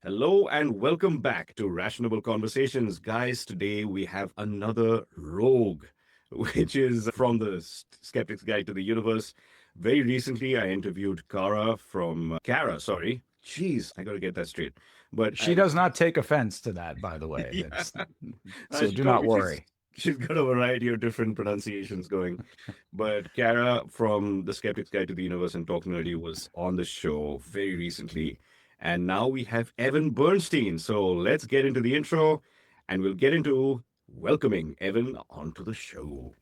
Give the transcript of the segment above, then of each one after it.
Hello and welcome back to Rational Conversations. Guys, today we have another rogue, which is from the Skeptics Guide to the Universe. Very recently, I interviewed Kara, sorry. Jeez, I got to get that straight. But She does not take offense to that, by the way. yeah, So she do told not me worry. she's got a variety of different pronunciations going. But Kara from the Skeptics Guide to the Universe and Talk Nerdy was on the show very recently. And now we have Evan Bernstein. So let's get into the intro and we'll get into welcoming Evan onto the show.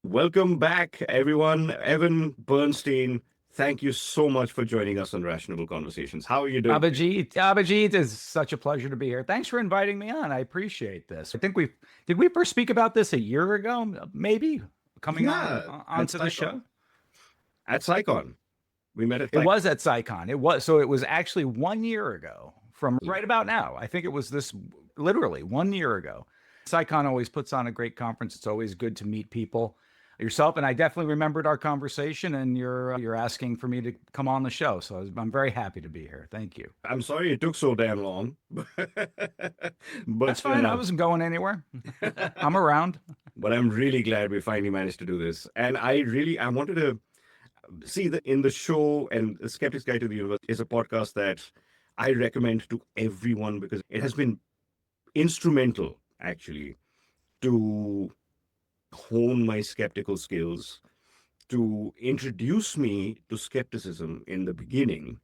Welcome back, everyone. Evan Bernstein, thank you so much for joining us on Rational Conversations. How are you doing? Abhijit, it's such a pleasure to be here. Thanks for inviting me on. I appreciate this. I think did we first speak about this a year ago, maybe coming Yeah, at onto the show. At PsyCon. We met at It PsyCon. was at PsyCon. It was actually 1 year ago from right about now. I think it was this literally 1 year ago. PsyCon always puts on a great conference. It's always good to meet people. Yourself and I definitely remembered our conversation, and you're asking for me to come on the show, so I'm very happy to be here. Thank you. I'm sorry it took so damn long, That's fine. I wasn't going anywhere. I'm around. But I'm really glad we finally managed to do this. And I wanted to see that in the show, and the Skeptics Guide to the Universe is a podcast that I recommend to everyone because it has been instrumental, actually, to hone my skeptical skills, to introduce me to skepticism in the beginning,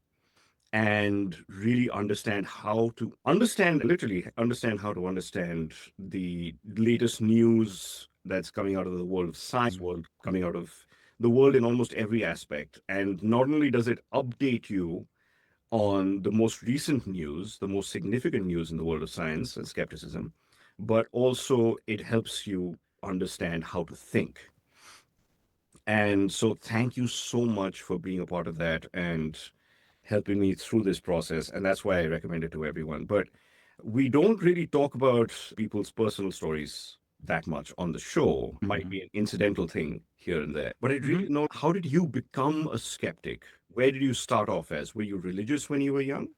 and really understand literally understand how to understand the latest news that's coming out of the world of science, world coming out of the world in almost every aspect. And not only does it update you on the most recent news, the most significant news in the world of science and skepticism, but also it helps you understand how to think. And so thank you so much for being a part of that and helping me through this process. And that's why I recommend it to everyone. But we don't really talk about people's personal stories that much on the show. Might be an incidental thing here and there. But I really know, how did you become a skeptic? Where did you start off as? Were you religious when you were young?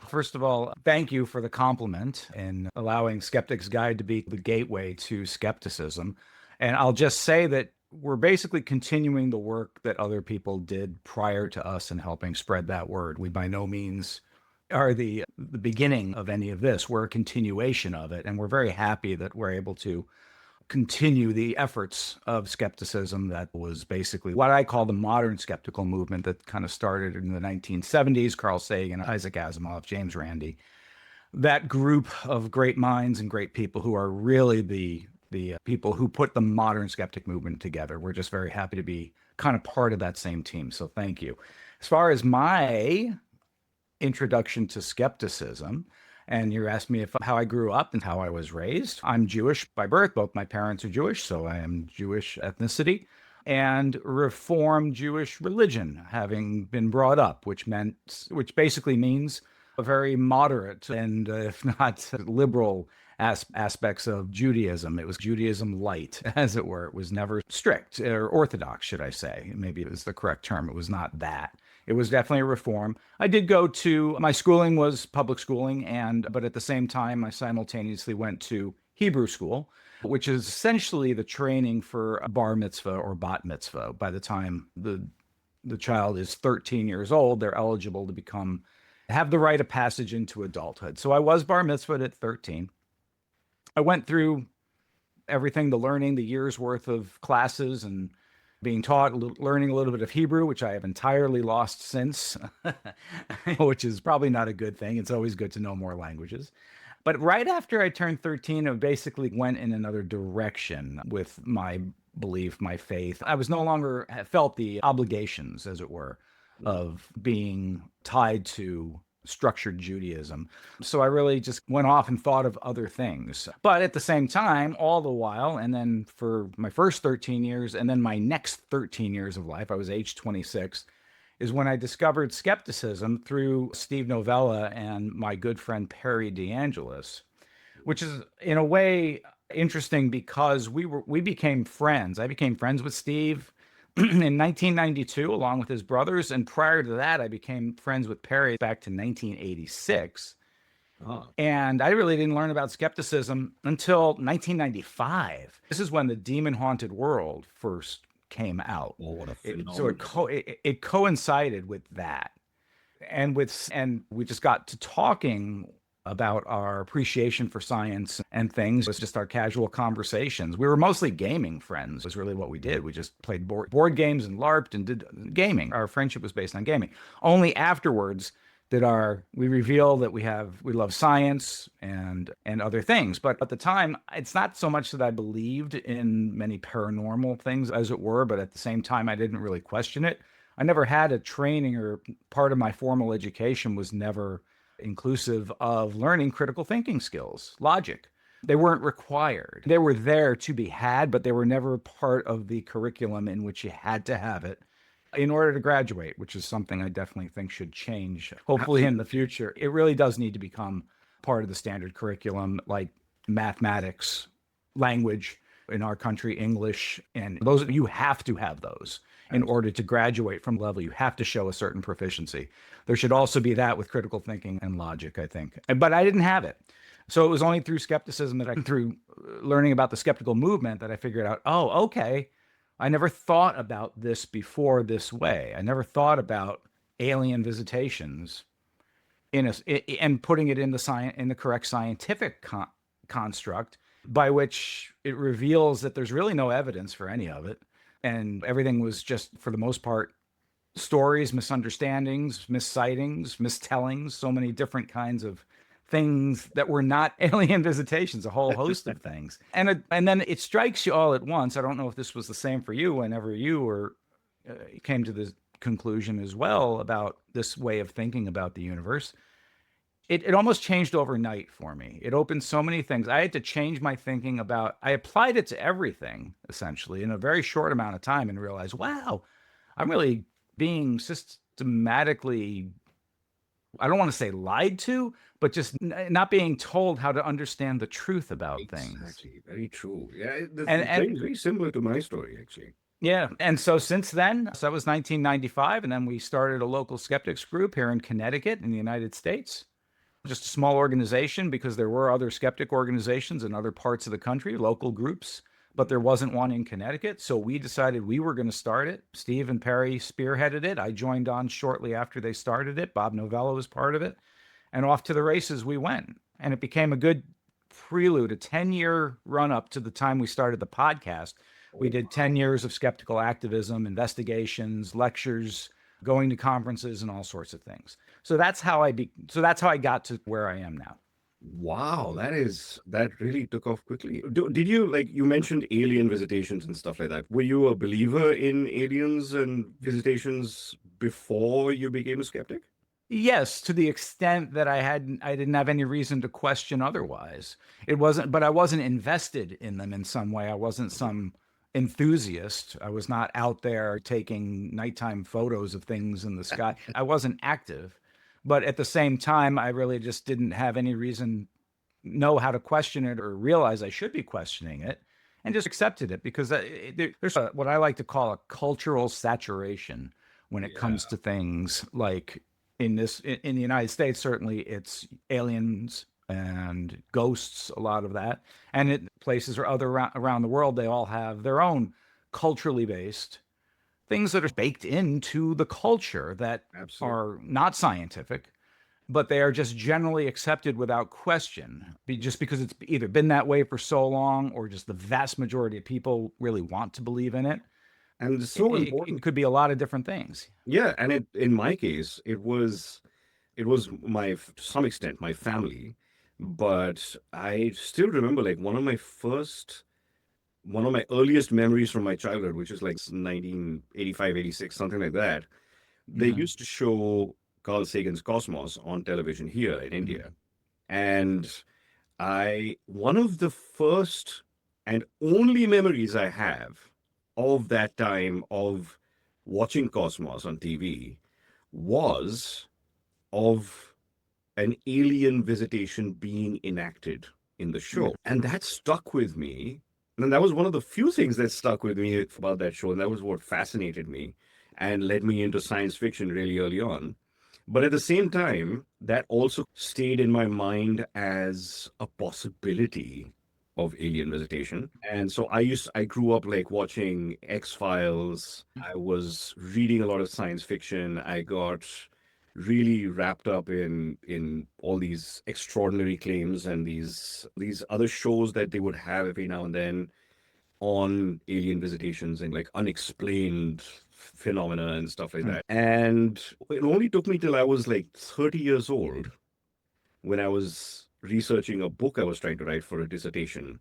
First of all, thank you for the compliment in allowing Skeptics Guide to be the gateway to skepticism. And I'll just say that we're basically continuing the work that other people did prior to us in helping spread that word. We by no means are the beginning of any of this. We're a continuation of it. And we're very happy that we're able to continue the efforts of skepticism that was basically what I call the modern skeptical movement that kind of started in the 1970s. Carl Sagan, Isaac Asimov, James Randi, that group of great minds and great people who are really the people who put the modern skeptic movement together. We're just very happy to be kind of part of that same team. So thank you. As far as my introduction to skepticism, and you asked me how I grew up and how I was raised. I'm Jewish by birth. Both my parents are Jewish, so I am Jewish ethnicity and Reformed Jewish religion, having been brought up, which basically means a very moderate and, if not liberal, aspects of Judaism. It was Judaism light, as it were. It was never strict or orthodox, should I say. Maybe it was the correct term. It was not that. It was definitely a reform. I did go to, my schooling was public schooling, but at the same time, I simultaneously went to Hebrew school, which is essentially the training for a bar mitzvah or bat mitzvah. By the time the child is 13 years old, they're eligible to have the rite of passage into adulthood. So I was bar mitzvahed at 13. I went through everything, the learning, the year's worth of classes and being taught, learning a little bit of Hebrew, which I have entirely lost since, which is probably not a good thing. It's always good to know more languages. But right after I turned 13, I basically went in another direction with my belief, my faith. I was no longer felt the obligations, as it were, of being tied to structured Judaism. So I really just went off and thought of other things. But at the same time, all the while, and then for my first 13 years, and then my next 13 years of life, I was age 26, is when I discovered skepticism through Steve Novella and my good friend Perry DeAngelis, which is in a way interesting because we became friends. I became friends with Steve in 1992 along with his brothers, and prior to that I became friends with Perry back to 1986. Ah, And I really didn't learn about skepticism until 1995. This is when the Demon Haunted World first came out. oh, what a So phenomenal. it coincided with that, and we just got to talking about our appreciation for science and things. It was just our casual conversations. We were mostly gaming friends, was really what we did. We just played board games and LARPed and did gaming. Our friendship was based on gaming. Only afterwards did we reveal that we love science and other things. But at the time, it's not so much that I believed in many paranormal things, as it were, but at the same time I didn't really question it. I never had a training, or part of my formal education was never inclusive of learning critical thinking skills, logic. They weren't required. They were there to be had, but they were never part of the curriculum in which you had to have it in order to graduate, which is something I definitely think should change, hopefully in the Absolutely. future. It really does need to become part of the standard curriculum, like mathematics, language in our country, English, and those, you have to have those in order to graduate from level. You have to show a certain proficiency. There should also be that with critical thinking and logic, I think. But I didn't have it. So it was only through skepticism through learning about the skeptical movement, that I figured out, oh, okay, I never thought about this before this way. I never thought about alien visitations and putting it in the correct scientific construct, by which it reveals that there's really no evidence for any of it, and everything was just, for the most part, stories, misunderstandings, missightings, mistellings, so many different kinds of things that were not alien visitations, a whole host of things. And then it strikes you all at once. I don't know if this was the same for you whenever you came to the conclusion as well about this way of thinking about the universe. It almost changed overnight for me. It opened so many things. I had to change my thinking I applied it to everything essentially in a very short amount of time, and realized, wow, I'm really being systematically, I don't want to say lied to, but just not being told how to understand the truth about things. Exactly. Very true. Yeah, the And thing is very similar to my story, actually. yeah, and so since then, so that was 1995, and then we started a local skeptics group here in Connecticut in the United States. Just a small organization, because there were other skeptic organizations in other parts of the country, local groups, but there wasn't one in Connecticut. So we decided we were going to start it. Steve and Perry spearheaded it. I joined on shortly after they started it. Bob Novello was part of it. And off to the races we went. And it became a good prelude, a 10-year run up to the time we started the podcast. We Oh, did 10 years of skeptical activism, investigations, lectures, going to conferences, and all sorts of things. So that's how I got to where I am now. wow, that really took off quickly. Did you, like, you mentioned alien visitations and stuff like that? Were you a believer in aliens and visitations before you became a skeptic? Yes, to the extent that I didn't have any reason to question otherwise. It wasn't, but I wasn't invested in them in some way. I wasn't some enthusiast. I was not out there taking nighttime photos of things in the sky. I wasn't active. But at the same time, I really just didn't have any reason, know how to question it or realize I should be questioning it, and just accepted it, because there's what I like to call a cultural saturation when it Yeah, comes to things like, in the United States, certainly it's aliens and ghosts, a lot of that. And places or other around the world, they all have their own culturally based things that are baked into the culture that absolutely. are not scientific, but they are just generally accepted without question, just because it's either been that way for so long, or just the vast majority of people really want to believe in it. And it's It, so it, it important. could be a lot of different things. Yeah, and in my case, it was to some extent my family, but I still remember, like, one of my earliest memories from my childhood, which is like 1985, 86, something like that. They Hmm. used to show Carl Sagan's Cosmos on television here in Hmm. India. And one of the first and only memories I have of that time of watching Cosmos on TV was of an alien visitation being enacted. in the show. And that stuck with me. And that was one of the few things that stuck with me about that show. And that was what fascinated me and led me into science fiction really early on. But at the same time, that also stayed in my mind as a possibility of alien visitation. And so I grew up like watching X-Files. I was reading a lot of science fiction. I got really wrapped up in all these extraordinary claims and these other shows that they would have every now and then on alien visitations and like unexplained phenomena and stuff like that. And it only took me till I was like 30 years old when I was researching a book I was trying to write for a dissertation,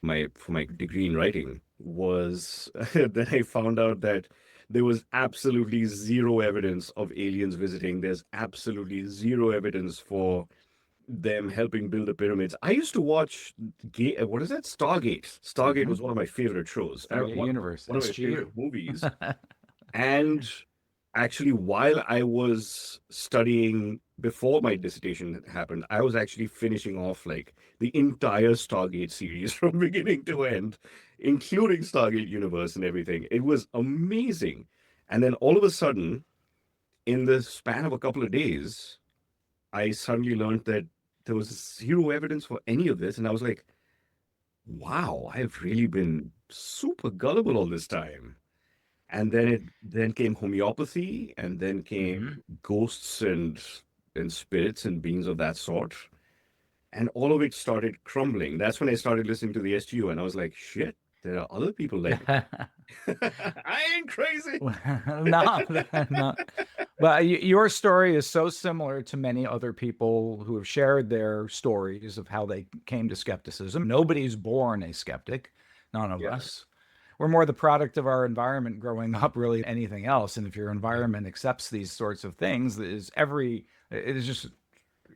my for my degree in writing, was then I found out that there was absolutely zero evidence of aliens visiting. There's absolutely zero evidence for them helping build the pyramids. I used to watch what is that? Stargate. Stargate was one of my favorite shows. Stargate Universe, One of my SGU. favorite movies. And actually, while I was studying before my dissertation happened, I was actually finishing off like the entire Stargate series from beginning to end, including Stargate Universe and everything. It was amazing. And then all of a sudden, in the span of a couple of days, I suddenly learned that there was zero evidence for any of this. And I was like, wow, I've really been super gullible all this time. And then it then came homeopathy, and then came ghosts and spirits and beings of that sort. And all of it started crumbling. That's when I started listening to the SGU, and I was like, shit, there are other people like me. I ain't crazy. No, no. But your story is so similar to many other people who have shared their stories of how they came to skepticism. Nobody's born a skeptic, none of Yeah. us. We're more the product of our environment growing up, really anything else. And if your environment accepts these sorts of things, it is just,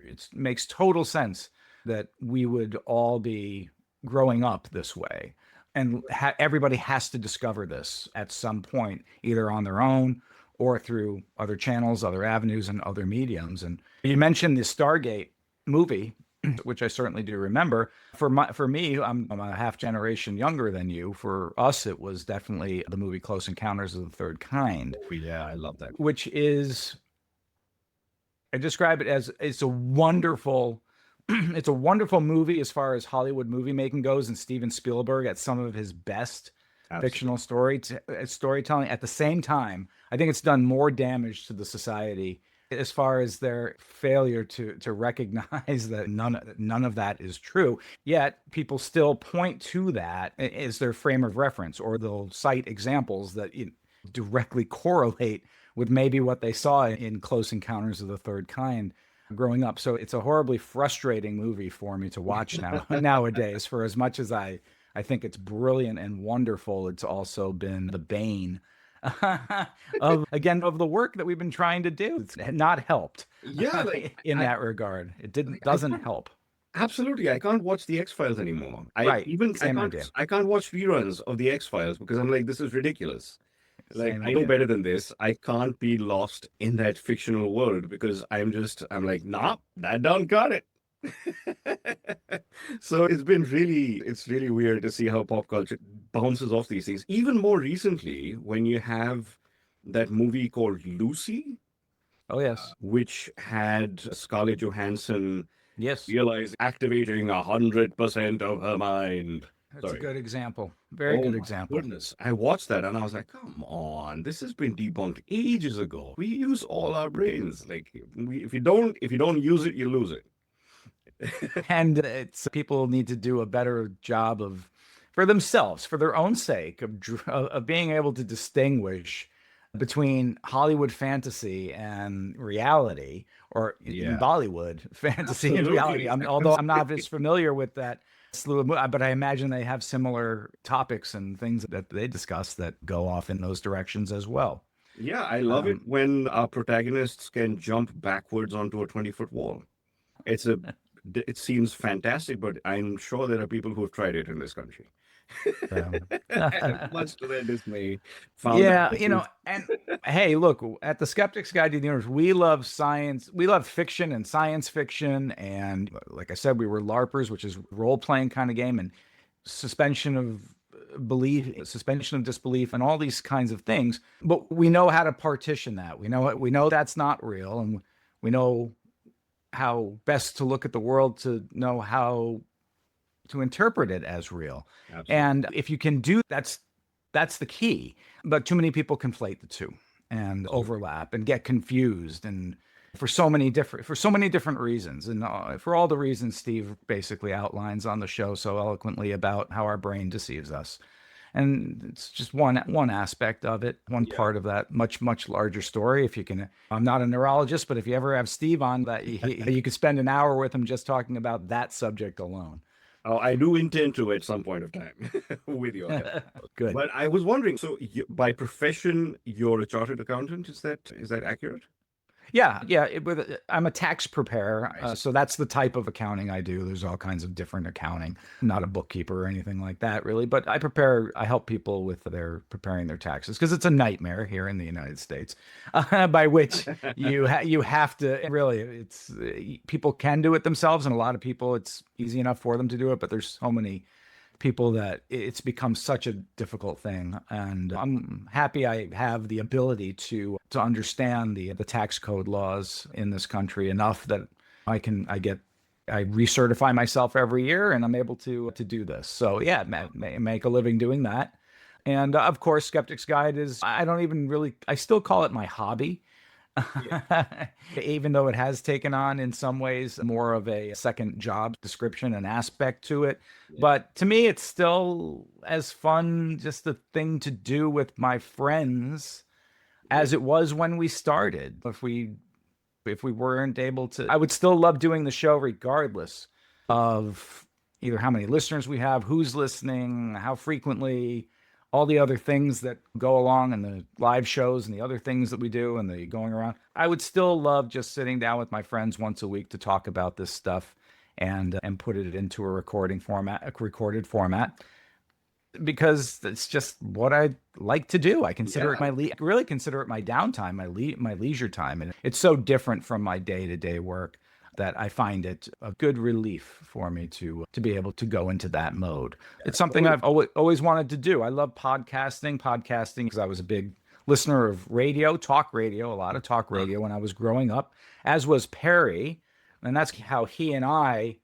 it makes total sense that we would all be growing up this way. And everybody has to discover this at some point, either on their own or through other channels, other avenues, and other mediums. And you mentioned the Stargate movie, which I certainly do remember. For me, I'm a half generation younger than you. For us, it was definitely the movie Close Encounters of the Third Kind. Yeah, I love that. Which is, I describe it as, it's a wonderful it's a wonderful movie as far as Hollywood movie making goes, and Steven Spielberg at some of his best fictional storytelling. At the same time, I think it's done more damage to the society as far as their failure to recognize that none of that is true. Yet people still point to that as their frame of reference, or they'll cite examples that directly correlate with maybe what they saw in Close Encounters of the Third Kind growing up. So it's a horribly frustrating movie for me to watch nowadays. For as much as I think it's brilliant and wonderful, it's also been the bane of the work that we've been trying to do. It's not helped. Yeah, in that regard, doesn't help. Absolutely. I can't watch the X-Files anymore. Right. Same idea. I can't watch reruns of the X-Files because I'm like, this is ridiculous. Like, Same I know idea. better than this. I can't be lost in that fictional world because I'm like, nah, that don't got it. So it's really weird to see how pop culture bounces off these things. Even more recently, when you have that movie called Lucy, Oh yes. which had Scarlett Johansson Yes. realize activating 100% of her mind. That's Sorry. a good example. Very Oh good my example. goodness. I watched that and I was like, come on, this has been debunked ages ago. We use all our brains. Like if you don't use it, you lose it. And it's people need to do a better job of, for themselves, for their own sake, of being able to distinguish between Hollywood fantasy and reality, or in Bollywood fantasy and reality. Although I'm not as familiar with that slew of movies, but I imagine they have similar topics and things that they discuss that go off in those directions as well. Yeah, I love it when our protagonists can jump backwards onto a 20-foot wall. It's a it seems fantastic, but I'm sure there are people who have tried it in this country. Um, And much to their dismay, found out yeah, that this. and hey, look, at the Skeptics Guide to the Universe, we love science. We love fiction and science fiction. And like I said, we were LARPers, which is role playing kind of game, and suspension of belief, suspension of disbelief, and all these kinds of things. But we know how to partition that. We know that's not real, and we know how best to look at the world to know how to interpret it as real. Absolutely. And if you can do that's the key. But too many people conflate the two and overlap and get confused and for so many different reasons and for all the reasons Steve basically outlines on the show so eloquently about how our brain deceives us. And it's just one aspect of it, one Yeah. part of that much larger story. If you can, I'm not a neurologist, but if you ever have Steve on, that you could spend an hour with him just talking about that subject alone. Oh, I do intend to at some point of time with your help. Good. But I was wondering, so by profession, you're a chartered accountant. Is that accurate? Yeah. I'm a tax preparer, I see. so that's the type of accounting I do. There's all kinds of different accounting. I'm not a bookkeeper or anything like that, really, but I help people with their preparing their taxes because it's a nightmare here in the United States, by which you have to really. It's people can do it themselves, and a lot of people it's easy enough for them to do it, but there's so many people that it's become such a difficult thing, and I'm happy I have the ability to understand the tax code laws in this country enough that I recertify myself every year and I'm able to do this. So yeah, make a living doing that. And of course, Skeptics Guide is, I don't even really, I still call it my hobby. Yeah. Even though it has taken on in some ways more of a second job description and aspect to it. Yeah. But to me, it's still as fun, just a thing to do with my friends Yeah. as it was when we started. If we weren't able to, I would still love doing the show regardless of either how many listeners we have, who's listening, how frequently, all the other things that go along and the live shows and the other things that we do and the going around. I would still love just sitting down with my friends once a week to talk about this stuff and put it into a recorded format because it's just what I like to do. I consider it Yeah. really consider it my downtime, my leisure time, and it's so different from my day-to-day work that I find it a good relief for me to be able to go into that mode. It's something Totally. I've always wanted to do. I love podcasting because I was a big listener of talk radio, a lot of talk Uh, radio when I was growing up, as was Perry, and that's how he and I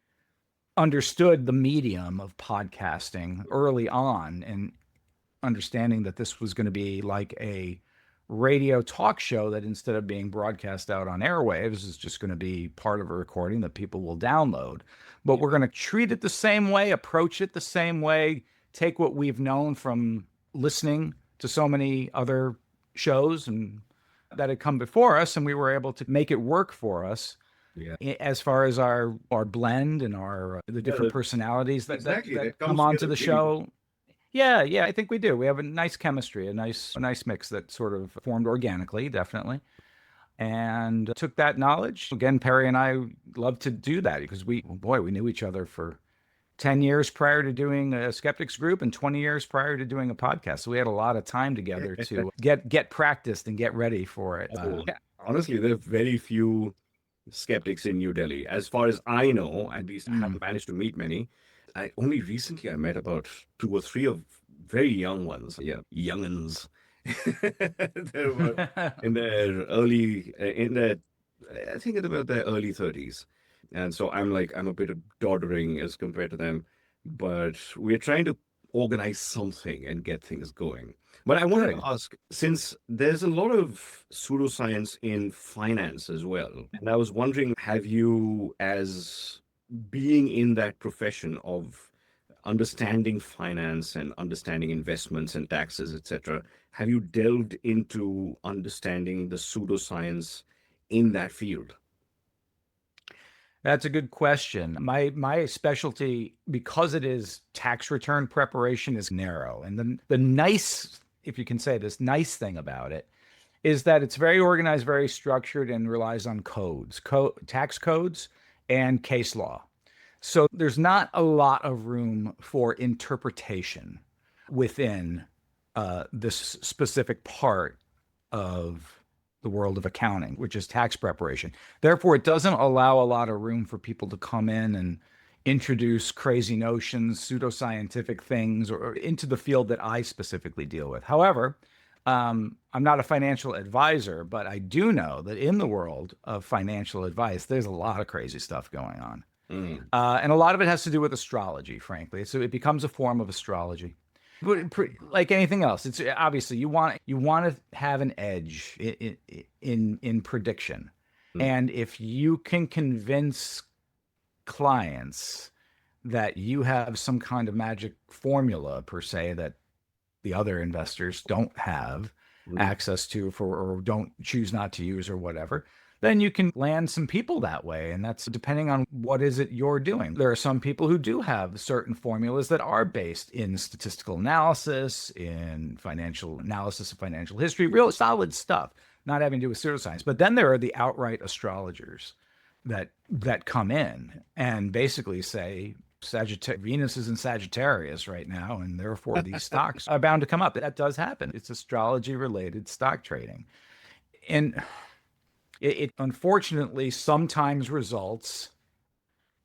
understood the medium of podcasting early on and understanding that this was going to be like a radio talk show that instead of being broadcast out on airwaves is just going to be part of a recording that people will download. But yeah. we're going to treat it the same way, approach it the same way, take what we've known from listening to so many other shows and that had come before us, and we were able to make it work for us Yeah. as far as our blend and our the Yeah, different personalities exactly. that That come comes onto together the really well. show. Yeah, I think we do. We have a nice chemistry, a nice mix that sort of formed organically, definitely. And took that knowledge. Again, Perry and I love to do that because we knew each other for 10 years prior to doing a skeptics group and 20 years prior to doing a podcast. So we had a lot of time together to get practiced and get ready for it. Oh, yeah. Honestly, there are very few skeptics in New Delhi. As far as I know, at least I Mm. haven't managed to meet many. I met about two or three of very young ones. Yeah, youngins. They were in their I think it's about their early 30s. And so I'm a bit doddering as compared to them. But we're trying to organize something and get things going. But I wanted to Good. ask, since there's a lot of pseudoscience in finance as well, and I was wondering, have you, as being in that profession of understanding finance and understanding investments and taxes, etc., have you delved into understanding the pseudoscience in that field? That's a good question. My specialty, because it is tax return preparation, is narrow. And the nice, if you can say this, nice thing about it is that it's very organized, very structured, and relies on tax codes and case law. So there's not a lot of room for interpretation within this specific part of the world of accounting, which is tax preparation. Therefore, it doesn't allow a lot of room for people to come in and introduce crazy notions, pseudoscientific things, or into the field that I specifically deal with. However, I'm not a financial advisor, but I do know that in the world of financial advice, there's a lot of crazy stuff going on. Mm. And a lot of it has to do with astrology, frankly. So it becomes a form of astrology. But like anything else, it's obviously you want to have an edge in prediction. Mm. And if you can convince clients that you have some kind of magic formula per se that the other investors don't have Mm. access to for or don't choose not to use or whatever, then you can land some people that way. And that's depending on what is it you're doing. There are some people who do have certain formulas that are based in statistical analysis, in financial analysis of financial history, real solid stuff, not having to do with pseudoscience. But then there are the outright astrologers that come in and basically say Venus is in Sagittarius right now, and therefore these stocks are bound to come up. That does happen. It's astrology related stock trading. And it unfortunately sometimes results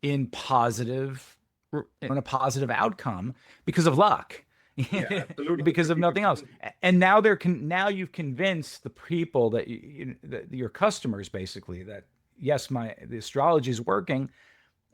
in a positive outcome because of luck. Yeah, absolutely. Because of nothing else. And now you've convinced the people that your customers basically that yes, the astrology is working.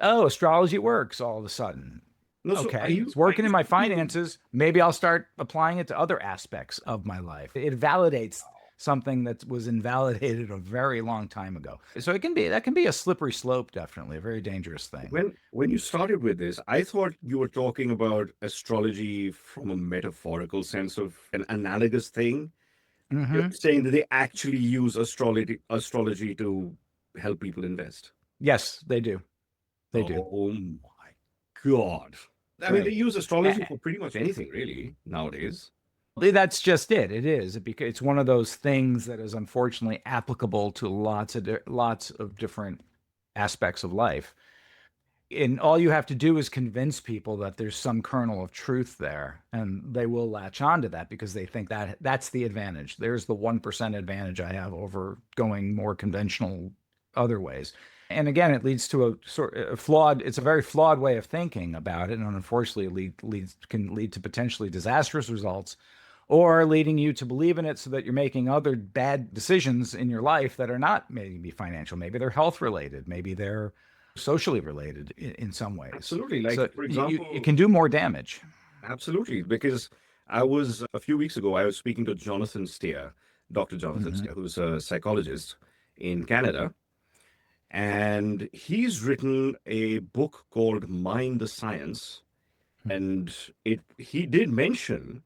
Oh, astrology works all of a sudden. No, so Okay, it's working in my finances. Maybe I'll start applying it to other aspects of my life. It validates something that was invalidated a very long time ago. So that can be a slippery slope, definitely a very dangerous thing. when you started with this, I thought you were talking about astrology from a metaphorical sense of an analogous thing. You're Hmm. saying that they actually use astrology to help people invest. Yes, they do. They do. Oh my God. I mean, they Right. use astrology Eh, for pretty much anything, really, nowadays. That's just it. It is because it's one of those things that is unfortunately applicable to lots of different aspects of life. And all you have to do is convince people that there's some kernel of truth there, and they will latch on to that because they think that that's the advantage. There's the 1% advantage I have over going more conventional other ways. And again, it leads to it's a very flawed way of thinking about it. And unfortunately, can lead to potentially disastrous results or leading you to believe in it so that you're making other bad decisions in your life that are not maybe financial. Maybe they're health related. Maybe they're socially related in some ways. Absolutely. Like, So for it example, can do more damage. absolutely. Because I was, a few weeks ago, I was speaking to Jonathan Steer, Dr. Jonathan Hmm. Steer, who's a psychologist in Canada. And he's written a book called Mind the Science. And he did mention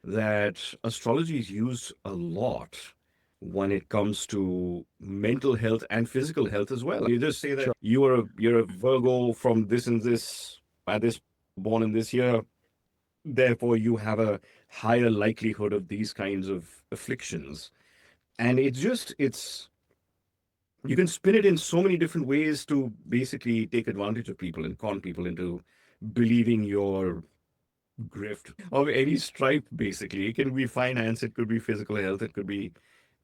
that astrology is used a lot when it comes to mental health and physical health as well. You just say that Sure. you're a Virgo from this and this, by this, born in this year, therefore you have a higher likelihood of these kinds of afflictions. And it's you can spin it in so many different ways to basically take advantage of people and con people into believing your grift of any stripe, basically. It can be finance, it could be physical health, it could be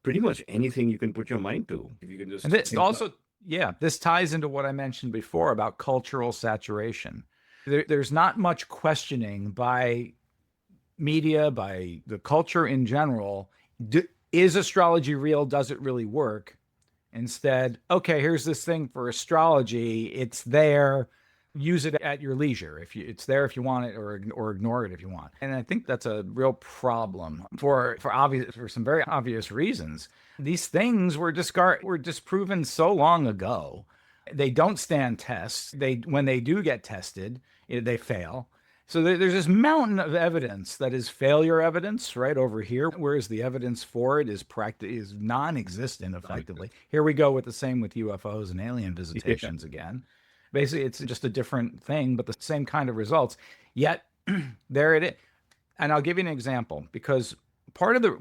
pretty much anything you can put your mind to. If you can And just this also, yeah, this ties into what I mentioned before about cultural saturation. There's not much questioning by media, by the culture in general. Is astrology real? Does it really work? Instead, okay, here's this thing for astrology. It's there. Use it at your leisure. If it's there if you want it, or ignore it if you want. And I think that's a real problem for some very obvious reasons. These things were disproven so long ago. They don't stand tests. They when they do get tested, they fail. So there's this mountain of evidence that is failure evidence right over here, whereas the evidence for it is non-existent effectively. Here we go with the same with UFOs and alien yeah. visitations again. Basically, it's just a different thing, but the same kind of results. Yet there it is. And I'll give you an example because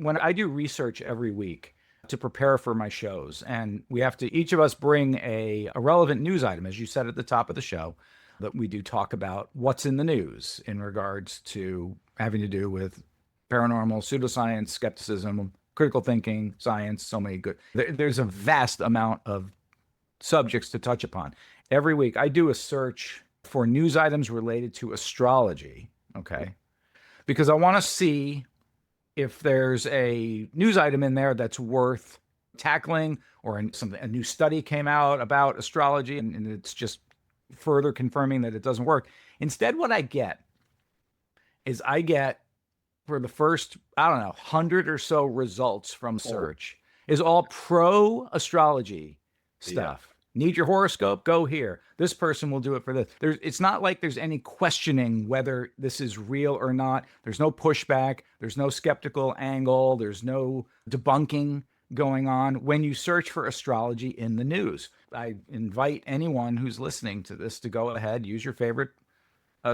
when I do research every week to prepare for my shows, and we have to each of us bring a relevant news item, as you said at the top of the show. that we do talk about what's in the news in regards to having to do with paranormal, pseudoscience, skepticism, critical thinking, science, so many good. There's a vast amount of subjects to touch upon. Every week, I do a search for news items related to astrology, okay? Because I want to see if there's a news item in there that's worth tackling, or something, a new study came out about astrology and it's just further confirming that it doesn't work. Instead, what I get is for the first, I don't know, 100 or so results from search is all pro astrology stuff. Need your horoscope? Go here. This person will do it for this. It's not like there's any questioning whether this is real or not. There's no pushback. There's no skeptical angle. There's no debunking going on when you search for astrology in the news. I invite anyone who's listening to this to go ahead, use your favorite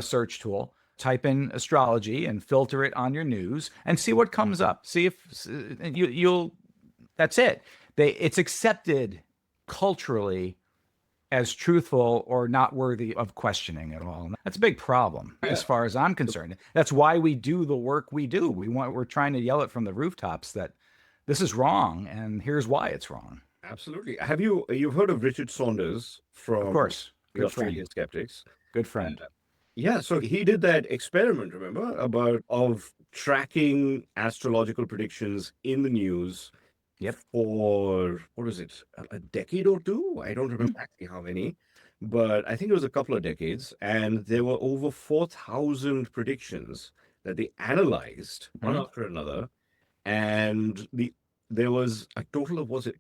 search tool, type in astrology and filter it on your news and see what comes up. See if you'll, that's it. It's accepted culturally as truthful or not worthy of questioning at all. And that's a big problem as far as I'm concerned. That's why we do the work we do. We're trying to yell it from the rooftops that this is wrong and here's why it's wrong. Absolutely. You've heard of Richard Saunders from Of course. the Australian Skeptics? Good friend. Yeah, so he did that experiment, remember, of tracking astrological predictions in the news. Yep. For, what was it, a decade or two? I don't remember exactly how many, but I think it was a couple of decades. And there were over 4,000 predictions that they analyzed one after another. And there was a total of, was it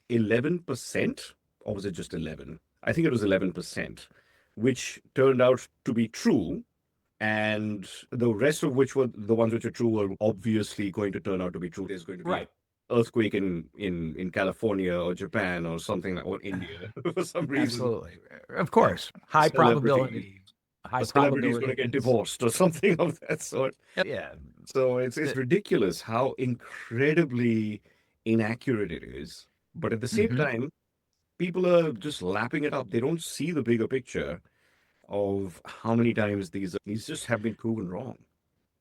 11%? Or was it just 11? I think it was 11%, which turned out to be true. And the rest of which were the ones which are true were obviously going to turn out to be true. There's going to be earthquake in California or Japan or something, or India for some reason. Absolutely. Of course. High probability. High probability is going to get divorced or something of that sort. Yeah. So it's ridiculous how incredibly inaccurate it is. But at the same time, people are just lapping it up. They don't see the bigger picture of how many times these just have been proven wrong.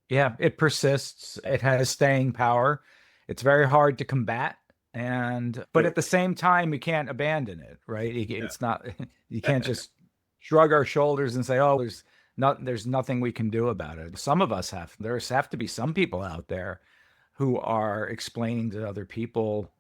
Yeah, it persists. It has staying power. It's very hard to combat, but at the same time, we can't abandon it, right? It's not, you can't just shrug our shoulders and say, "Oh, there's nothing we can do about it." Some of us there have to be some people out there who are explaining to other people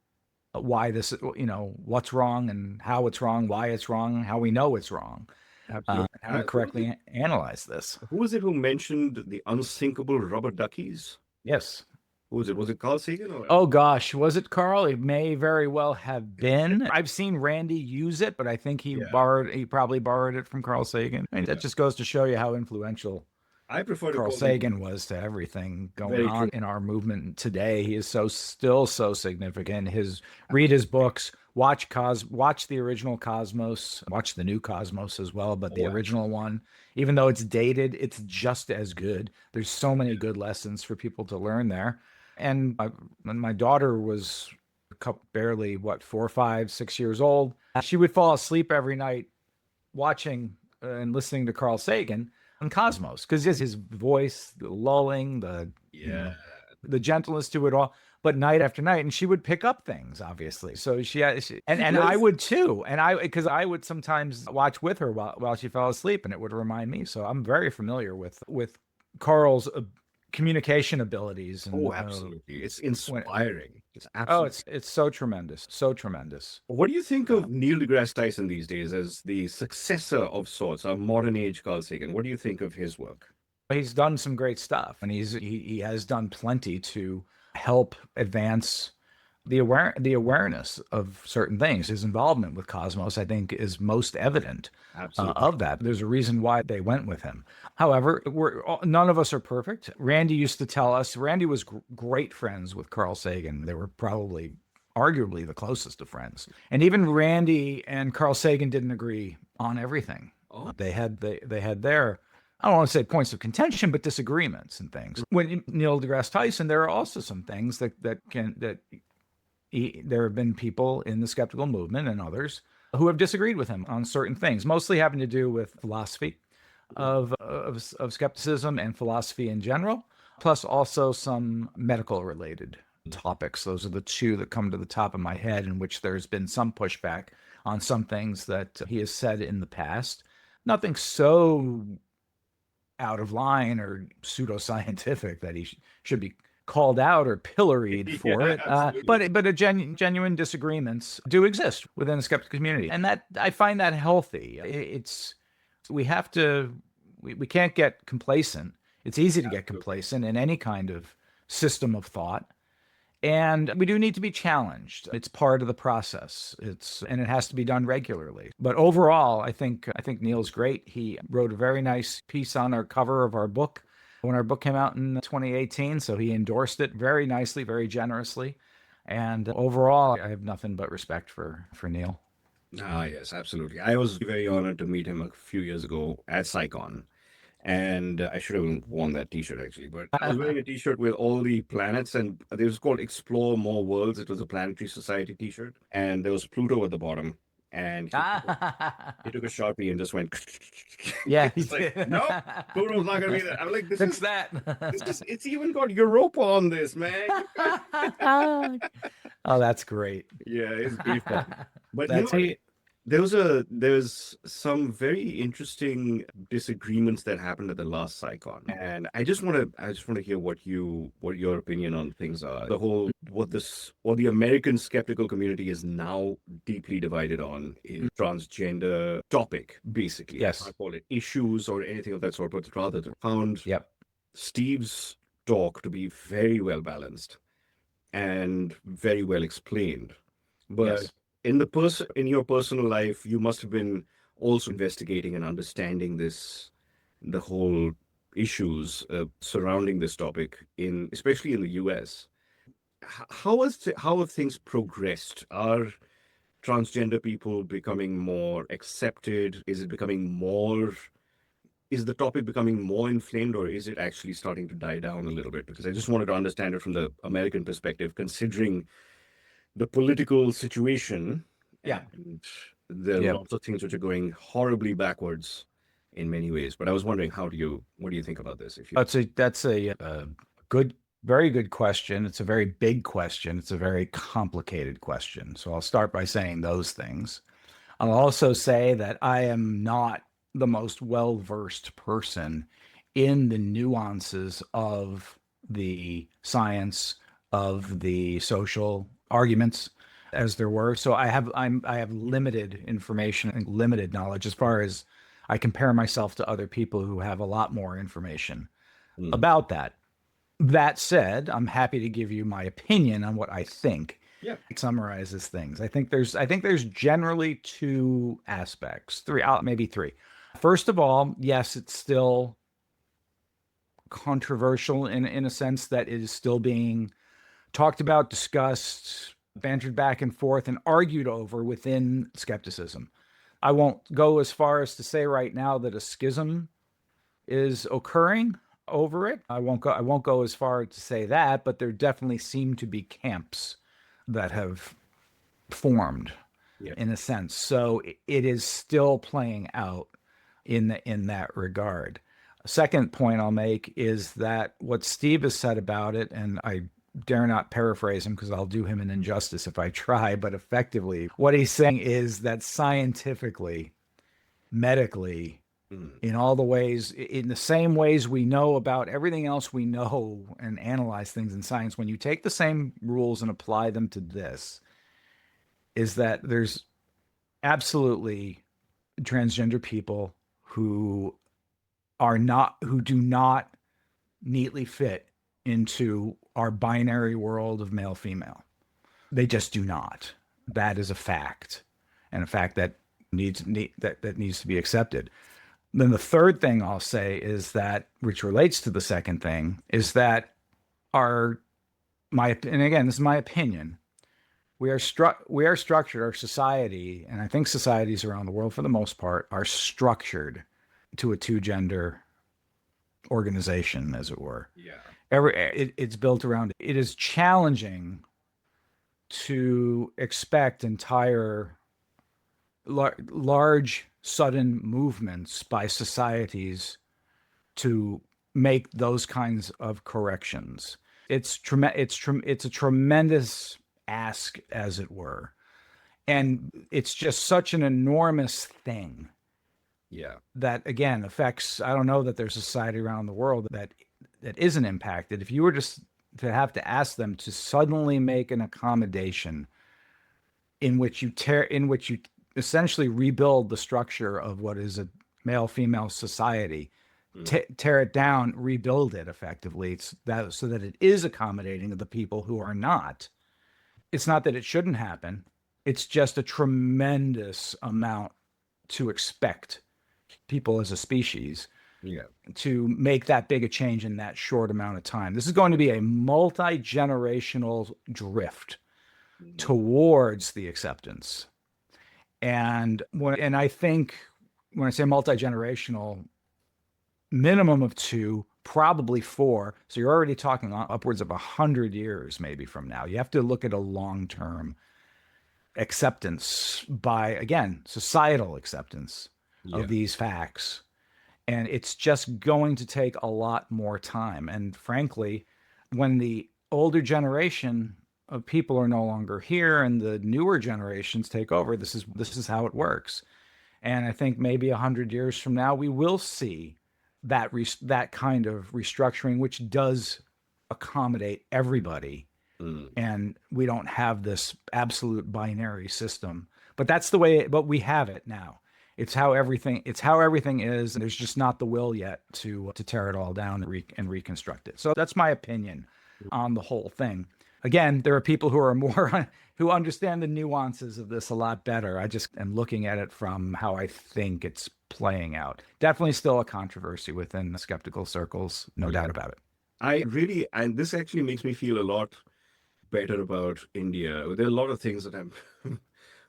why this, what's wrong and how it's wrong, why it's wrong, how we know it's wrong, how to correctly analyze this. Who was it who mentioned the unsinkable rubber duckies? Yes. Who was it? Was it Carl Sagan? Oh gosh, was it Carl? It may very well have been. I've seen Randy use it, but I think he probably borrowed it from Carl Sagan. I mean, that just goes to show you how influential I prefer Carl Sagan was to everything going on in our movement today. He is still so significant. Read his books, watch the original Cosmos, watch the new Cosmos as well, but the original one, even though it's dated, it's just as good. There's so many good lessons for people to learn there. And when my daughter was barely 4, 5, 6 years old, she would fall asleep every night watching and listening to Carl Sagan on Cosmos, because his voice, the lulling, the gentleness to it all, but night after night, and she would pick up things, obviously. So and I would too, because I would sometimes watch with her while she fell asleep, and it would remind me. So I'm very familiar with Carl's communication abilities. And, absolutely. It's inspiring. It's absolutely. It's so tremendous. So tremendous. What do you think of Neil deGrasse Tyson these days as the successor of sorts, a modern age Carl Sagan? What do you think of his work? He's done some great stuff, and he has done plenty to help advance the awareness of certain things. His involvement with Cosmos, I think, is most evident of that. There's a reason why they went with him. However, none of us are perfect. Randy used to tell us, Randy was great friends with Carl Sagan. They were probably arguably the closest of friends. And even Randy and Carl Sagan didn't agree on everything. They had their, I don't want to say points of contention, but disagreements and things. When Neil deGrasse Tyson, there are also some things there have been people in the skeptical movement and others who have disagreed with him on certain things, mostly having to do with philosophy of skepticism and philosophy in general, plus also some medical related topics. Those are the two that come to the top of my head in which there's been some pushback on some things that he has said in the past. Nothing so out of line or pseudoscientific that he should be called out or pilloried for Yeah, it. absolutely. Genuine disagreements do exist within the skeptic community, and that I find that healthy. It's we have to we can't get complacent. It's easy to get Absolutely. complacent in any kind of system of thought. And we do need to be challenged. It's part of the process. And it has to be done regularly. But overall, I think Neil's great. He wrote a very nice piece on our cover of our book when our book came out in 2018. So he endorsed it very nicely, very generously. And overall, I have nothing but respect for Neil. Ah, yes, absolutely. I was very honored to meet him a few years ago at SciCon. And I should have worn that T-shirt actually, but I was wearing a T-shirt with all the planets, and it was called "Explore More Worlds." It was a Planetary Society T-shirt, and there was Pluto at the bottom. And he took a Sharpie and just went. Yeah, he It's like, did. no, Pluto's not gonna be there. I'm like, Fix that. it's even got Europa on this, man. Oh, that's great. Yeah, it's pretty fun. But That's great. there's some very interesting disagreements that happened at the last SciCon, and I just want to hear what your opinion on things are. The whole what the American skeptical community is now deeply divided on is transgender topic, basically. I Yes. can't call it issues or anything of that sort, but rather found Yep. Steve's talk to be very well balanced and very well explained. But Yes. in your personal life, you must have been also investigating and understanding the whole issues surrounding this topic especially in the US. How have things progressed? Are transgender people becoming more accepted? Is the topic becoming more inflamed, or is it actually starting to die down a little bit? Because I just wanted to understand it from the American perspective, considering the political situation, Yeah. and there are Yep. lots of things which are going horribly backwards in many ways. But I was wondering, what do you think about this? If you, That's a good, very good question. It's a very big question. It's a very complicated question. So I'll start by saying those things. I'll also say that I am not the most well-versed person in the nuances of the science of the social arguments as there were. So I have limited information and limited knowledge as far as I compare myself to other people who have a lot more information Hmm. about that. That said, I'm happy to give you my opinion on what I think. Yeah. It summarizes things. I think there's generally two aspects, three, maybe three. First of all, yes, it's still controversial in a sense that it is still being talked about, discussed, bantered back and forth, and argued over within skepticism. I won't go as far as to say right now that a schism is occurring over it. I won't go as far to say that, but there definitely seem to be camps that have formed Yeah. in a sense. So it is still playing out in that regard. A second point I'll make is that what Steve has said about it, and I dare not paraphrase him because I'll do him an injustice if I try, but effectively, what he's saying is that scientifically, medically, Hmm. in all the ways, in the same ways we know about everything else we know and analyze things in science, when you take the same rules and apply them to this, is that there's absolutely transgender people who who do not neatly fit into our binary world of male female. They just do not. That is a fact, and a fact that needs to be accepted. Then the third thing I'll say is that, which relates to the second thing, is that our and again, this is my opinion. We are structured. Our society, and I think societies around the world, for the most part, are structured to a two gender organization, as it were. Yeah. It's built around. It is challenging to expect entire large sudden movements by societies to make those kinds of corrections. It's a tremendous ask, as it were, and it's just such an enormous thing Yeah. that again affects. I don't know that there's a society around the world that isn't impacted. If you were just to have to ask them to suddenly make an accommodation in which you essentially rebuild the structure of what is a male female society, Mm. tear it down, rebuild it effectively, it's that so that it is accommodating of the people who are not. It's not that it shouldn't happen, it's just a tremendous amount to expect people as a species Yeah. to make that big a change in that short amount of time. This is going to be a multi-generational drift Mhm. towards the acceptance. And I think when I say multi-generational, minimum of two, probably four. So you're already talking upwards of 100 years maybe from now. You have to look at a long-term acceptance by, again, societal acceptance of Yeah. these facts. And it's just going to take a lot more time. And frankly, when the older generation of people are no longer here and the newer generations take over, this is how it works. And I think maybe 100 years from now, we will see that kind of restructuring, which does accommodate everybody, Mm. and we don't have this absolute binary system. But that's the way. But we have it now. It's how everything is, and there's just not the will yet to tear it all down and reconstruct it. So that's my opinion on the whole thing. Again, there are people who are more who understand the nuances of this a lot better. I just am looking at it from how I think it's playing out. Definitely still a controversy within skeptical circles, no Yeah. doubt about it. I really, and this actually makes me feel a lot better about India. There are a lot of things that I'm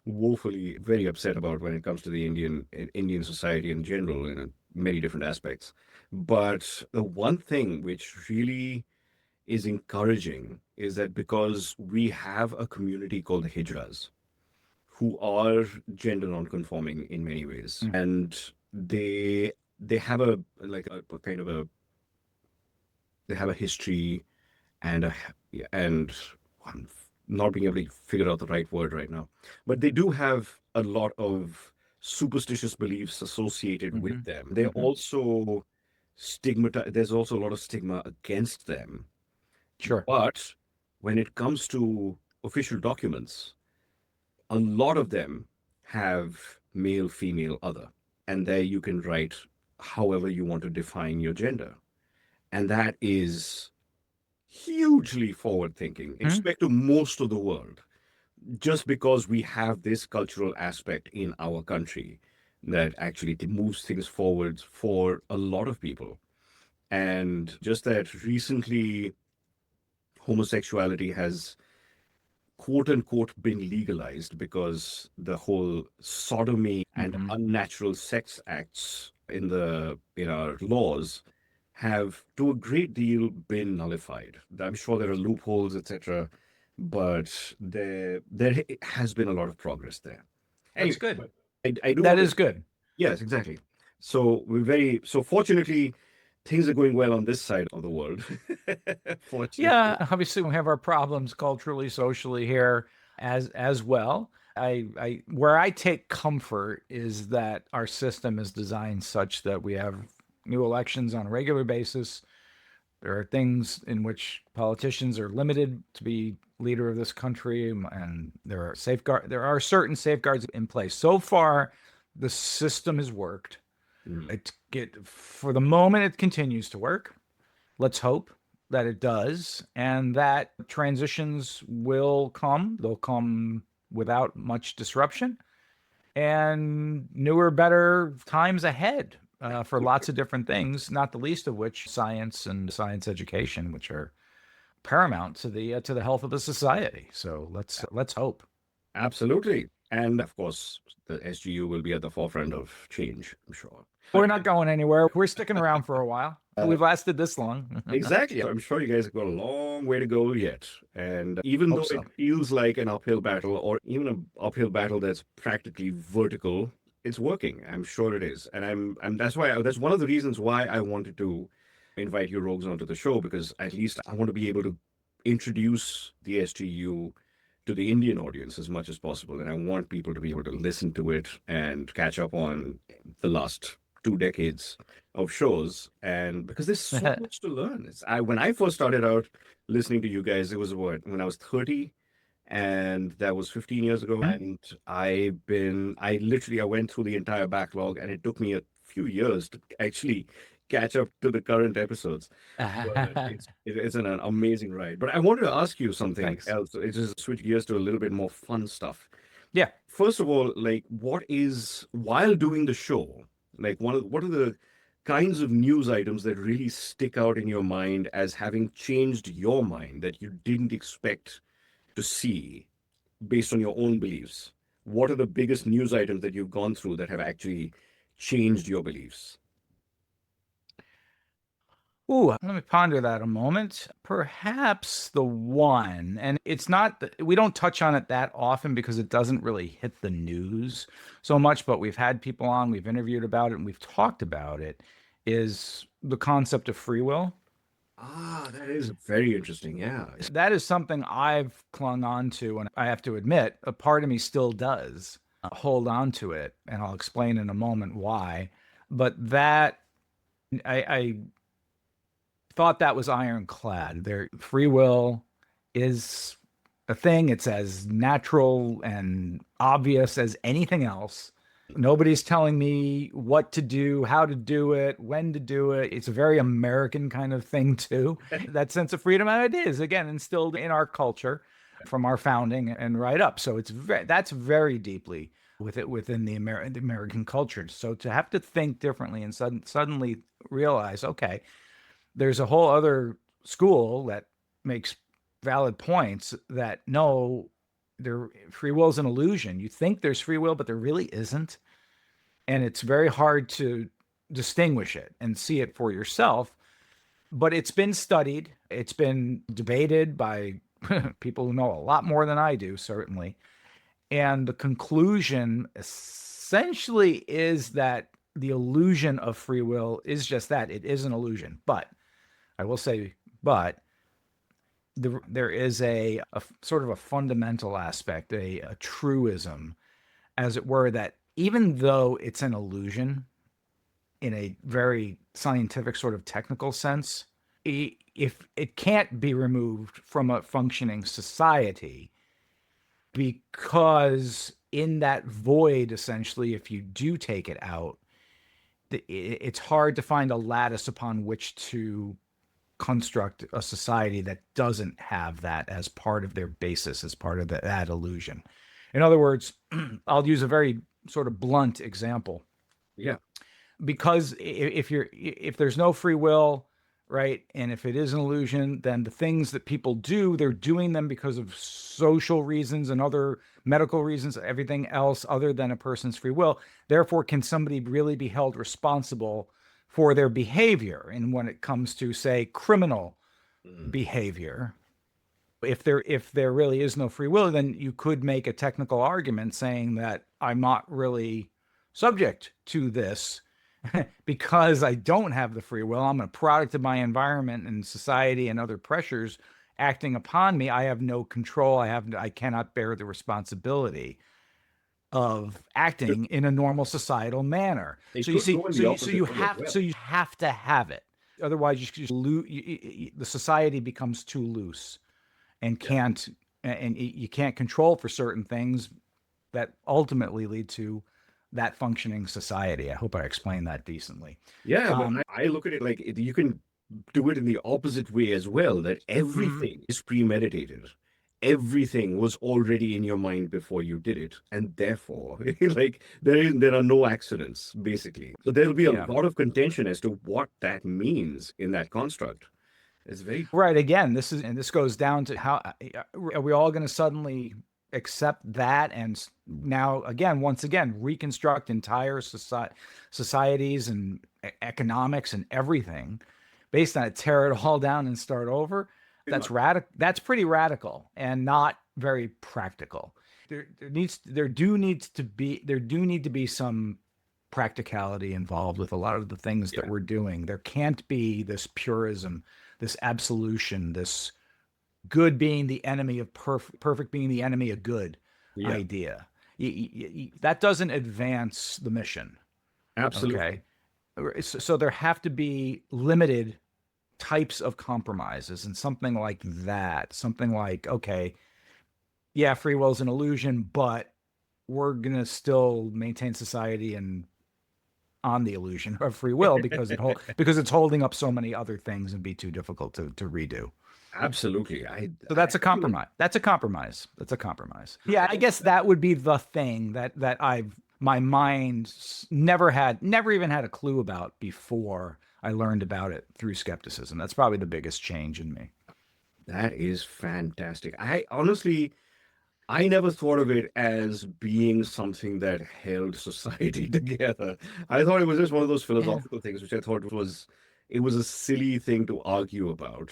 woefully very upset about when it comes to the Indian society in general in many different aspects. But the one thing which really is encouraging is that because we have a community called the Hijras who are gender non-conforming in many ways, Mm. and they have a kind of a they have a history and and I'm not being able to figure out the right word right now, but they do have a lot of superstitious beliefs associated with Hmm. them. They're Hmm. also stigmatized. There's also a lot of stigma against them. Sure. But when it comes to official documents, a lot of them have male, female, other, and there you can write however you want to define your gender, and that is hugely forward thinking in Hmm. respect to most of the world, just because we have this cultural aspect in our country that actually moves things forward for a lot of people. And just that recently homosexuality has quote unquote been legalized because the whole sodomy and Hmm. unnatural sex acts in our laws have to a great deal been nullified. I'm sure there are loopholes, etc., but there has been a lot of progress there. That's Anyway, good. but I do That want to. is good. Yes, exactly. So fortunately things are going well on this side of the world. Fortunately. Yeah, obviously we have our problems culturally, socially here as well. I where I take comfort is that our system is designed such that we have new elections on a regular basis. There are things in which politicians are limited to be leader of this country, and there are certain safeguards in place. So far, the system has worked. Mm. For the moment, it continues to work. Let's hope that it does, and that transitions will come. They'll come without much disruption, and newer, better times ahead for lots of different things, not the least of which science and science education, which are paramount to the health of the society. So let's hope. Absolutely. And of course, the SGU will be at the forefront of change, I'm sure. We're not going anywhere. We're sticking around for a while. Uh, We've lasted this long. Exactly. I'm sure you guys have got a long way to go yet. And even Hope though it so. feels like an uphill battle, or even an uphill battle that's practically vertical, it's working. I'm sure it is. And that's one of the reasons why I wanted to invite you rogues onto the show, because at least I want to be able to introduce the SGU to the Indian audience as much as possible. And I want people to be able to listen to it and catch up on the last 2 decades of shows. And because there's so much to learn. When I first started out listening to you guys, it was when I was 30, and that was 15 years ago. And I went through the entire backlog, and it took me a few years to actually catch up to the current episodes. But it's an amazing ride. But I wanted to ask you something Thanks. else. It just switch gears to a little bit more fun stuff. Yeah. First of all, like, while doing the show, like, what are the kinds of news items that really stick out in your mind as having changed your mind that you didn't expect to see based on your own beliefs? What are the biggest news items that you've gone through that have actually changed your beliefs? Ooh, let me ponder that a moment. Perhaps the one, and it's not, we don't touch on it that often because it doesn't really hit the news so much, but we've had people on, we've interviewed about it, and we've talked about it, is the concept of free will. Ah, that is very interesting. Yeah. That is something I've clung on to, and I have to admit, a part of me still does hold on to it, and I'll explain in a moment why. But that, I thought that was ironclad. Their free will is a thing. It's as natural and obvious as anything else. Nobody's telling me what to do, how to do it, when to do it. It's a very American kind of thing, too. That sense of freedom, and it is, again, instilled in our culture from our founding and right up. So that's very deeply within the American culture. So to have to think differently and suddenly realize, okay, there's a whole other school that makes valid points that no, free will is an illusion. You think there's free will, but there really isn't. And it's very hard to distinguish it and see it for yourself. But it's been studied, it's been debated by people who know a lot more than I do, certainly. And the conclusion essentially is that the illusion of free will is just that, it is an illusion. But I will say, but there is a sort of a fundamental aspect, a truism, as it were, that even though it's an illusion in a very scientific sort of technical sense, if it can't be removed from a functioning society, because in that void, essentially, if you do take it out, it's hard to find a lattice upon which to construct a society that doesn't have that as part of their basis, as part of that illusion. In other words, I'll use a very sort of blunt example. Yeah. Because if there's no free will, right, and if it is an illusion, then the things that people do, they're doing them because of social reasons and other medical reasons, everything else other than a person's free will. Therefore, can somebody really be held responsible for their behavior? And when it comes to, say, criminal behavior, if there really is no free will, then you could make a technical argument saying that I'm not really subject to this because I don't have the free will. I'm a product of my environment and society and other pressures acting upon me. I have no control. I cannot bear the responsibility of acting in a normal societal manner. It So you could see, go in so the you so opposite you way as have well. so you have to have it. Otherwise, you just lose. The society becomes too loose and you can't control for certain things that ultimately lead to that functioning society. I hope I explained that decently. Yeah, but I look at it like you can do it in the opposite way as well, that Mhm. everything is premeditated. Everything was already in your mind before you did it. And therefore, like there are no accidents, basically. So there'll be a Yeah. lot of contention as to what that means in that construct. It's very Right. Again, this goes down to how are we all going to suddenly accept that and now again, once again, reconstruct entire societies and economics and everything based on it, tear it all down and start over. That's radical. That's pretty radical and not very practical. There do need to be some practicality involved with a lot of the things that we're doing. There can't be this purism, this absolution, this good being the enemy of perfect being the enemy of good idea. That doesn't advance the mission. Absolutely. Okay. So there have to be limited types of compromises and something like that. Something like, okay, yeah, free will is an illusion, but we're going to still maintain society and on the illusion of free will because because it's holding up so many other things and be too difficult to redo. Absolutely. So that's a compromise. That's a compromise. That's a compromise. Yeah, I guess that would be the thing that my mind never even had a clue about before I learned about it through skepticism. That's probably the biggest change in me. That is fantastic. I never thought of it as being something that held society together. I thought it was just one of those philosophical things, which I thought it was a silly thing to argue about.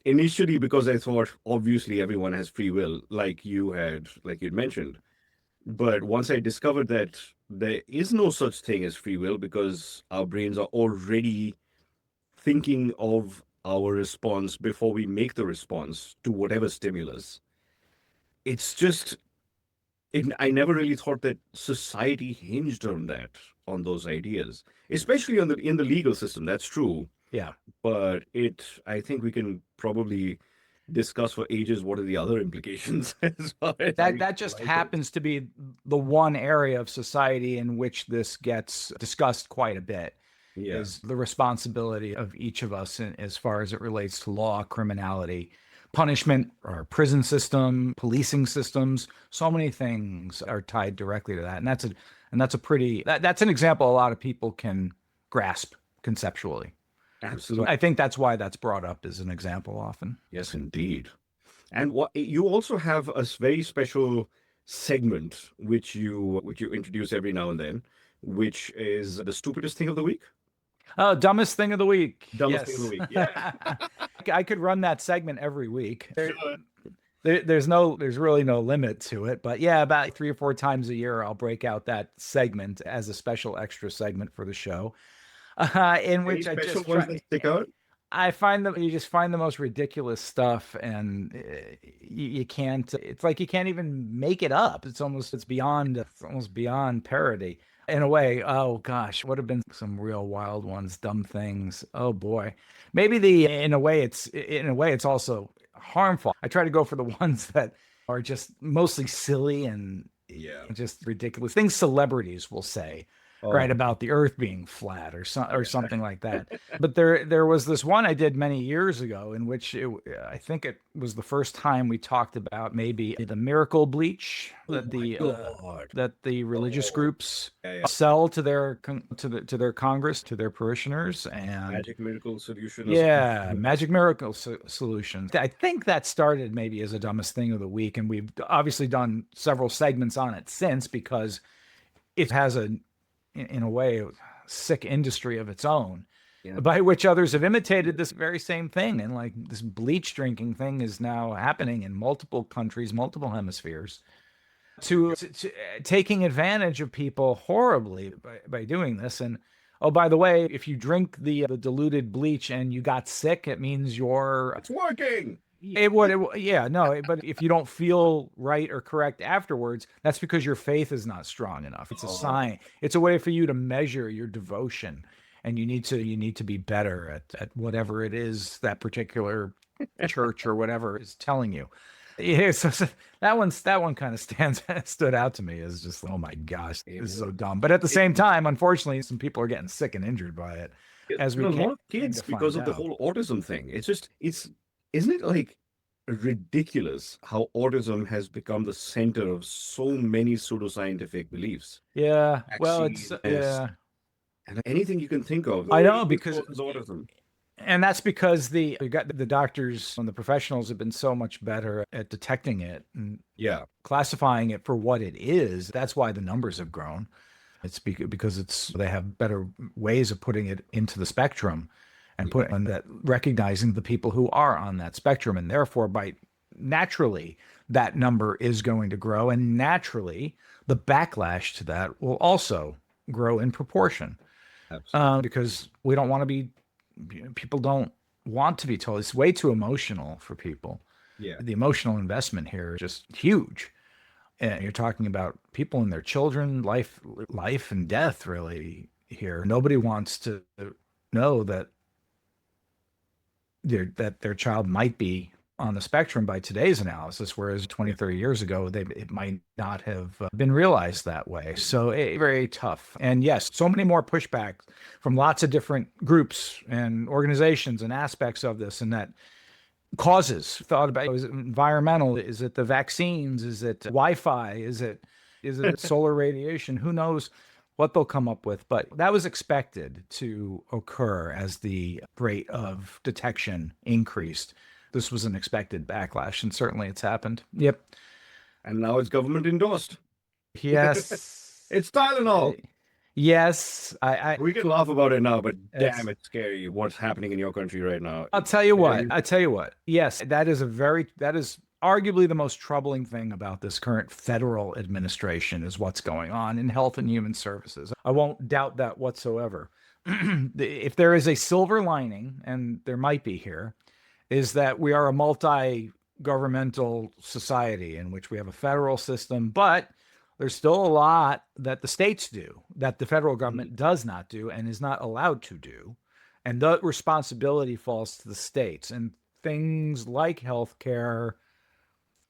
Initially, because I thought obviously everyone has free will, like you'd mentioned. But once I discovered that there is no such thing as free will because our brains are already thinking of our response before we make the response to whatever stimulus. It's just, I never really thought that society hinged on that, on those ideas, especially in the legal system. That's true. Yeah. But I think we can probably discuss for ages what are the other implications as well. That just happens to be the one area of society in which this gets discussed quite a bit. Yeah. Is the responsibility of each of us as far as it relates to law, criminality, punishment, our prison system, policing systems. So many things are tied directly to that, and that's an example a lot of people can grasp conceptually. Absolutely. So I think that's why that's brought up as an example often. Yes, indeed. And what you also have a very special segment which you introduce every now and then, which is the stupidest thing of the week. Oh, dumbest thing of the week. Dumbest thing of Yes. the week. Yeah. I could run that segment every week. Sure. There's really no limit to it, but yeah, about 3 or 4 times a year, I'll break out that segment as a special extra segment for the show, in which Any special ones that stick out? I find that you just find the most ridiculous stuff, and you can't. It's like you can't even make it up. It's almost beyond parody in a way. Oh gosh, would have been some real wild ones, dumb things. Oh boy, maybe in a way it's also harmful. I try to go for the ones that are just mostly silly and just ridiculous things celebrities will say. Right, about the earth being flat or something like that. But there was this one I did many years ago in which I think it was the first time we talked about maybe the miracle bleach that the religious groups sell to their to their Congress, to their parishioners, and Magic miracle solution. magic miracle solutions. I think that started maybe as a dumbest thing of the week, and we've obviously done several segments on it since because it has in a way, sick industry of its own, by which others have imitated this very same thing. And like this bleach drinking thing is now happening in multiple countries, multiple hemispheres, to taking advantage of people horribly by doing this. And oh, by the way, if you drink the diluted bleach and you got sick, it means It's working. Yeah, no, but if you don't feel right or correct afterwards, that's because your faith is not strong enough. It's a sign. It's a way for you to measure your devotion, and you need to be better at whatever it is that particular church or whatever is telling you. Yeah, so that one kind of stood out to me as just, oh my gosh, this is so dumb. But at the same time, unfortunately, some people are getting sick and injured by it. As we a can lot of kids because of the whole autism thing. Isn't it like ridiculous how autism has become the center of so many pseudoscientific beliefs? Yeah. Well, Vaccines, and anything you can think of. I know because autism. And that's because the doctors and the professionals have been so much better at detecting it and Yeah. classifying it for what it is. That's why the numbers have grown. It's because they have better ways of putting it into the spectrum and recognizing the people who are on that spectrum, and therefore by naturally that number is going to grow, and naturally the backlash to that will also grow in proportion, Absolutely. because we don't want to be people don't want to be told. It's way too emotional for people. Yeah. The emotional investment here is just huge. And you're talking about people and their children, life and death, really. Here, nobody wants to know that their child might be on the spectrum by today's analysis, whereas 20, 30 years ago, it might not have been realized that way. So very tough. And yes, so many more pushback from lots of different groups and organizations and aspects of this, and that causes thought about, is it environmental? Is it the vaccines? Is it Wi-Fi? Is it solar radiation? Who knows what they'll come up with? But that was expected to occur as the rate of detection increased. This was an expected backlash, and certainly it's happened. Yep. And now it's government endorsed. Yes. It's Tylenol. Yes. We can laugh about it now, but It's, damn, it's scary what's happening in your country right now. I'll tell you what. Yes, that is arguably the most troubling thing about this current federal administration is what's going on in health and human services. I won't doubt that whatsoever. If there is a silver lining, and there might be here, is that we are a multi-governmental society in which we have a federal system, but there's still a lot that the states do that the federal government does not do and is not allowed to do. And the responsibility falls to the states. And things like healthcare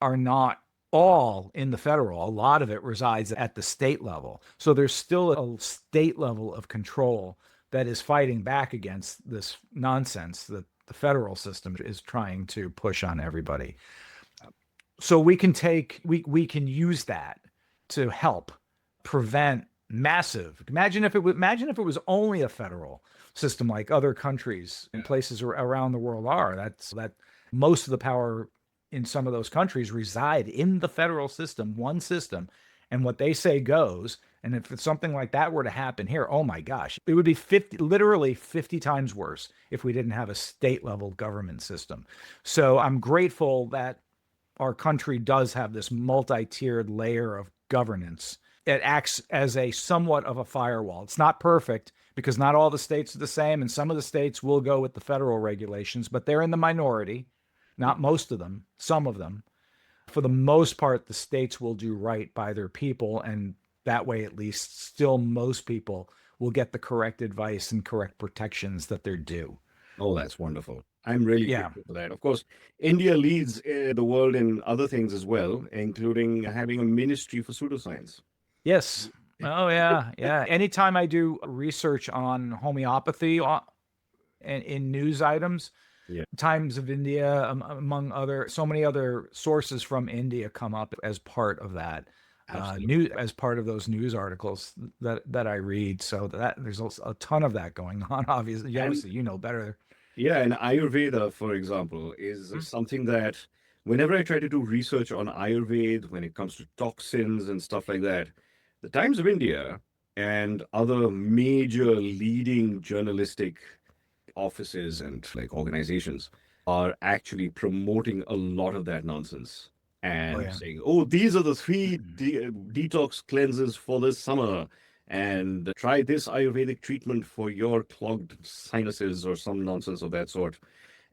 are not all in the federal. A lot of it resides at the state level. So there's still a state level of control that is fighting back against this nonsense that the federal system is trying to push on everybody. So we can use that to help prevent massive. Imagine if it was only a federal system like other countries and places around the world are. That most of the power in some of those countries reside in the federal system, one system, and what they say goes. And if something like that were to happen here, oh my gosh, it would be literally 50 times worse if we didn't have a state level government system. So I'm grateful that our country does have this multi-tiered layer of governance. It acts as a somewhat of a firewall. It's not perfect because not all the states are the same, and some of the states will go with the federal regulations, but they're in the minority. Not most of them, some of them. For the most part, the states will do right by their people, and that way, at least, still most people will get the correct advice and correct protections that they're due. Oh, that's wonderful. I'm really Yeah. grateful for that. Of course, India leads the world in other things as well, including having a ministry for pseudoscience. Yes. Oh, yeah. Yeah. Anytime I do research on homeopathy in news items, Yeah. Times of India, among so many other sources from India come up as part of that. Absolutely. As part of those news articles that I read. So that there's a ton of that going on. Obviously, And you know better. yeah, and Ayurveda, for example, is something that whenever I try to do research on Ayurveda, when it comes to toxins and stuff like that, the Times of India and other major leading journalistic offices and like organizations are actually promoting a lot of that nonsense Oh and yeah. saying, oh, these are the three detox cleanses for this summer. And try this Ayurvedic treatment for your clogged sinuses or some nonsense of that sort.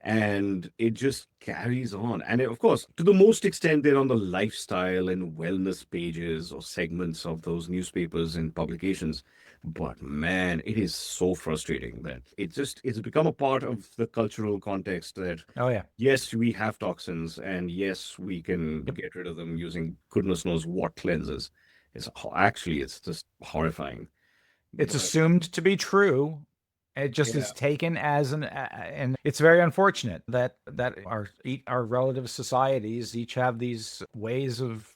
And it just carries on. And of course, to the most extent, they're on the lifestyle and wellness pages or segments of those newspapers and publications. But man, it is so frustrating that it's become a part of the cultural context that Oh yeah. yes, we have toxins, and yes, we can Yep. get rid of them using goodness knows what cleanses. It's just horrifying. It's But assumed to be true. It just yeah, is taken as and it's very unfortunate that our relative societies each have these ways of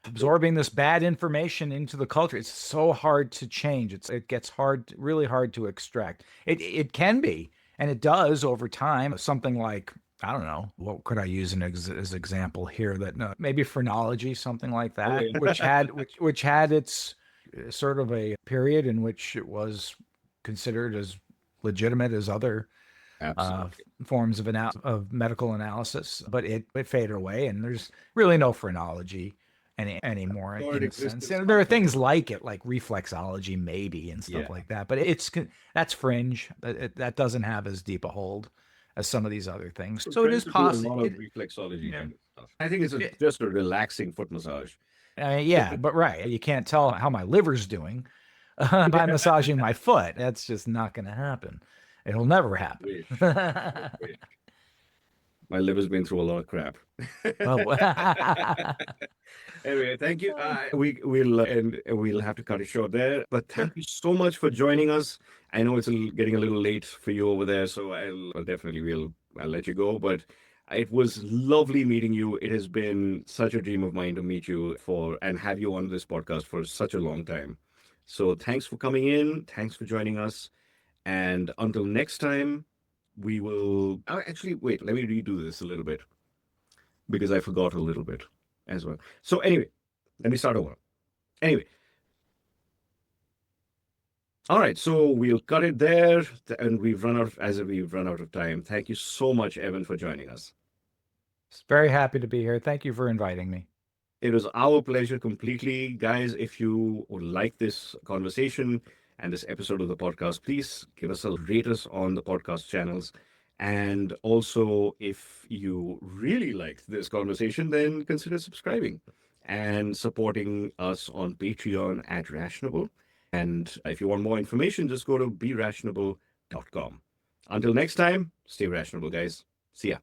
absorbing this bad information into the culture. It's so hard to change. It gets really hard to extract. It can be. And it does over time. Something like, I don't know, what could I use as example here? That maybe phrenology, something like Oh, that, yeah. which had its sort of a period in which it was considered as legitimate as other uh, Absolutely. forms of medical analysis, but it faded away, and there's really no phrenology anymore Or it in a sense. existed And there are somewhere. things like it, like reflexology, maybe, and stuff Yeah. like that. But that's fringe. That doesn't have as deep a hold as some of these other things. So So it trying is to do a possible. lot of reflexology Yeah. kind of stuff. I think it's It, just a relaxing foot massage. yeah, but right, you can't tell how my liver's doing by massaging my foot. That's just not going to happen. It'll never happen. Wish. Wish. My liver's been through a lot of crap. Oh, Anyway, thank you. We'll have to cut it short there. But thank you so much for joining us. I know it's getting a little late for you over there, so I'll definitely I'll let you go. But it was lovely meeting you. It has been such a dream of mine to meet you for and have you on this podcast for such a long time. So thanks for coming in. Thanks for joining us. And until next time, we will actually wait. Let me redo this a little bit because I forgot a little bit as well. So anyway, let me start over. Anyway, all right. So we'll cut it there, and we've run out of time. Thank you so much, Evan, for joining us. very happy to be here. Thank you for inviting me. It was our pleasure completely, guys. If you would like this conversation and this episode of the podcast, please give us a rate us on the podcast channels. And also, if you really liked this conversation, then consider subscribing and supporting us on Patreon at Rationable. And if you want more information, just go to berationable.com. Until next time, stay rationable, guys. See ya.